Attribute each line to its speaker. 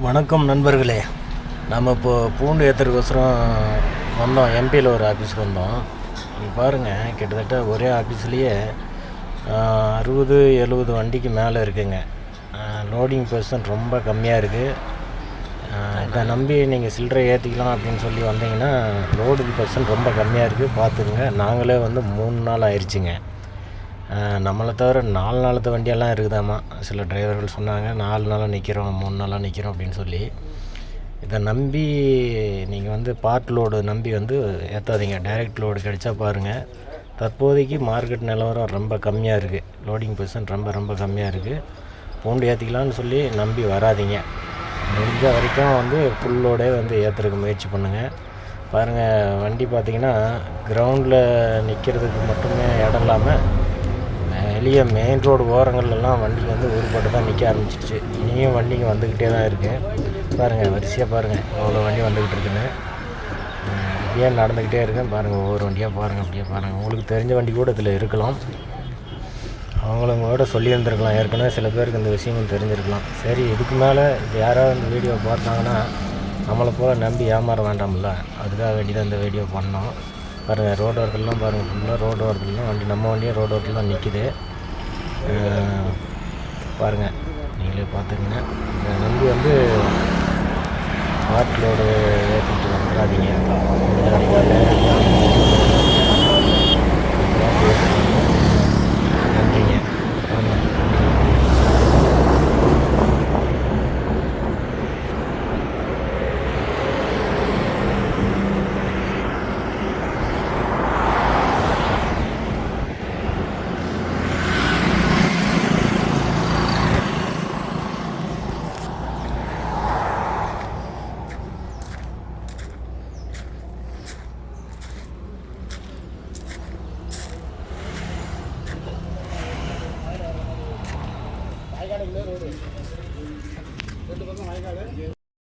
Speaker 1: வணக்கம் நண்பர்களே. நம்ம இப்போது பூண்டு ஏற்றுறதுக்கோசரம் வந்தோம். எம்பியில் ஒரு ஆஃபீஸுக்கு வந்தோம். நீங்கள் பாருங்கள், கிட்டத்தட்ட ஒரே ஆஃபீஸ்லேயே 60-70 வண்டிக்கு மேலே இருக்குங்க. லோடிங் பர்சன்ட் ரொம்ப கம்மியாக இருக்குது. இதை நம்பி நீங்கள் சில்லறை ஏற்றிக்கலாம் அப்படின்னு சொல்லி வந்தீங்கன்னா லோடிங் பர்சன்ட் ரொம்ப கம்மியாக இருக்குது. பார்த்துக்குங்க. நாங்களே வந்து 3 நாள் ஆயிடுச்சுங்க. நம்மளை தவிர 4 நாளத்து வண்டியெல்லாம் இருக்குதாம்மா. சில டிரைவர்கள் சொன்னாங்க 4 நாளாக நிற்கிறோம், 3 நாளாக நிற்கிறோம் அப்படின்னு சொல்லி. இதை நம்பி நீங்கள் வந்து பார்ட் லோடு நம்பி வந்து ஏற்றாதீங்க. டைரெக்ட் லோடு கிடைச்சா பாருங்கள். தற்போதைக்கு மார்க்கெட் நிலவரம் ரொம்ப கம்மியாக இருக்குது. லோடிங் பர்சன்ட் ரொம்ப கம்மியாக இருக்குது. பூண்டு ஏற்றிக்கலான்னு சொல்லி நம்பி வராதிங்க. முடிஞ்ச வரைக்கும் வந்து ஃபுல் லோடே வந்து ஏற்றுறதுக்கு முயற்சி பண்ணுங்கள். பாருங்கள், வண்டி பார்த்திங்கன்னா கிரவுண்டில் நிற்கிறதுக்கு மட்டுமே இடம் இல்லாமல் வெளியே மெயின் ரோடு ஓரங்கள்லாம் வண்டிக்கு வந்து ஊருப்பட்டு தான் நிற்க ஆரம்பிச்சிடுச்சு. இனியும் வண்டிங்க வந்துக்கிட்டே தான் இருக்குது. பாருங்கள், வரிசையாக பாருங்கள் அவ்வளோ வண்டி வந்துக்கிட்டு இருக்குன்னு. இப்படியே நடந்துக்கிட்டே இருக்கேன். பாருங்கள், ஒவ்வொரு வண்டியாக பாருங்கள். அப்படியே பாருங்கள். உங்களுக்கு தெரிஞ்ச வண்டி கூட இதில் இருக்கலாம். அவங்களோட சொல்லியிருந்துருக்கலாம். ஏற்கனவே சில பேருக்கு இந்த விஷயங்கள் தெரிஞ்சிருக்கலாம். சரி, இதுக்கு மேலே இது யாராவது இந்த வீடியோ பார்த்தாங்கன்னா நம்மளை போல் நம்பி ஏமாற வேண்டாம்ல. அதுக்காக வேண்டி தான் இந்த வீடியோ பண்ணோம். பாருங்கள், ரோடு ஓரத்துலலாம் பாருங்கள். ஃபுல்லாக ரோடு ஓரத்துலலாம் வண்டி, நம்ம வண்டியே ரோடு ஓரத்தில் தான் நிற்கிது. பாருங்கள், நீங்களே பார்த்துக்குங்க. இந்த நம்பி வந்து பார்ட் லோடு ஏற்றிட்டு வந்துடாதீங்க. நன்றிங்க. வயக்காடுக்குள்ளே ரோடு, 2 பக்கம் வயக்காடு.